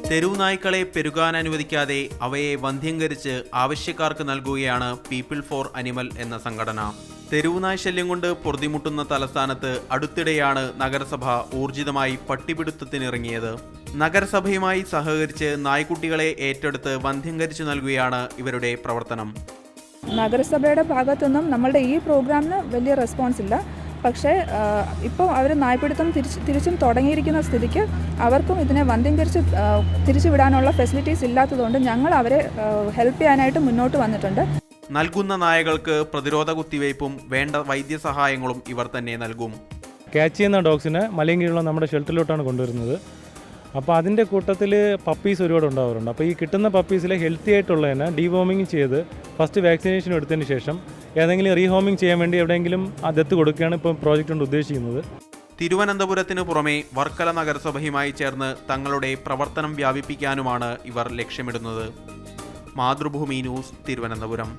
തെരുവു നായ്ക്കളെ പെരുകാൻ അനുവദിക്കാതെ അവയെ വന്ധ്യംകരിച്ച് ആവശ്യക്കാർക്ക് നൽകുകയാണ് പീപ്പിൾ ഫോർ അനിമൽ എന്ന സംഘടന. തെരുവുനായ് ശല്യം കൊണ്ട് പൊറുതിമുട്ടുന്ന തലസ്ഥാനത്ത് അടുത്തിടെയാണ് നഗരസഭ ഊർജിതമായി പട്ടിപിടുത്തത്തിനിറങ്ങിയത്. നഗരസഭയുമായി സഹകരിച്ച് നായ്ക്കുട്ടികളെ ഏറ്റെടുത്ത് വന്ധ്യംകരിച്ചു നൽകുകയാണ് ഇവരുടെ പ്രവർത്തനം. നഗരസഭയുടെ ഭാഗത്തുനിന്നും നമ്മളുടെ ഈ പ്രോഗ്രാമിന് വലിയ റെസ്പോൺസ് ഇല്ല. പക്ഷേ ഇപ്പോൾ അവർ നായ്പിടുത്തം തിരിച്ചും തുടങ്ങിയിരിക്കുന്ന സ്ഥിതിക്ക് അവർക്കും ഇതിനെ വന്ധ്യംകരിച്ച് തിരിച്ചു വിടാനുള്ള ഫെസിലിറ്റീസ് ഇല്ലാത്തതുകൊണ്ട് ഞങ്ങൾ അവരെ ഹെൽപ്പ് ചെയ്യാനായിട്ട് മുന്നോട്ട് വന്നിട്ടുണ്ട്. നൽകുന്ന നായകൾക്ക് പ്രതിരോധ കുത്തിവയ്പും വേണ്ട വൈദ്യസഹായങ്ങളും ഇവർ തന്നെ നൽകും. ക്യാച്ച് ചെയ്യുന്ന ഡോഗ്സിനെ മലയങ്കീഴുള്ള നമ്മുടെ ഷെൽട്ടറിലോട്ടാണ് കൊണ്ടുവരുന്നത്. അപ്പോൾ അതിൻ്റെ കൂട്ടത്തിൽ പപ്പീസ് ഒരുപാട് ഉണ്ടാവാറുണ്ട്. അപ്പോൾ ഈ കിട്ടുന്ന പപ്പീസിലെ ഹെൽത്തി ആയിട്ടുള്ളതിനെ ഡീവോമിങ് ചെയ്ത് ഫസ്റ്റ് വാക്സിനേഷൻ എടുത്തതിന് ശേഷം ഏതെങ്കിലും റീഹോമിങ് ചെയ്യാൻ വേണ്ടി എവിടെയെങ്കിലും ആ ദത്ത് കൊടുക്കുകയാണ് ഇപ്പോൾ പ്രോജക്റ്റ് കൊണ്ട് ഉദ്ദേശിക്കുന്നത്. തിരുവനന്തപുരത്തിന് പുറമെ വർക്കല നഗരസഭയുമായി ചേർന്ന് തങ്ങളുടെ പ്രവർത്തനം വ്യാപിപ്പിക്കാനുമാണ് ഇവർ ലക്ഷ്യമിടുന്നത്. മാതൃഭൂമി ന്യൂസ്, തിരുവനന്തപുരം.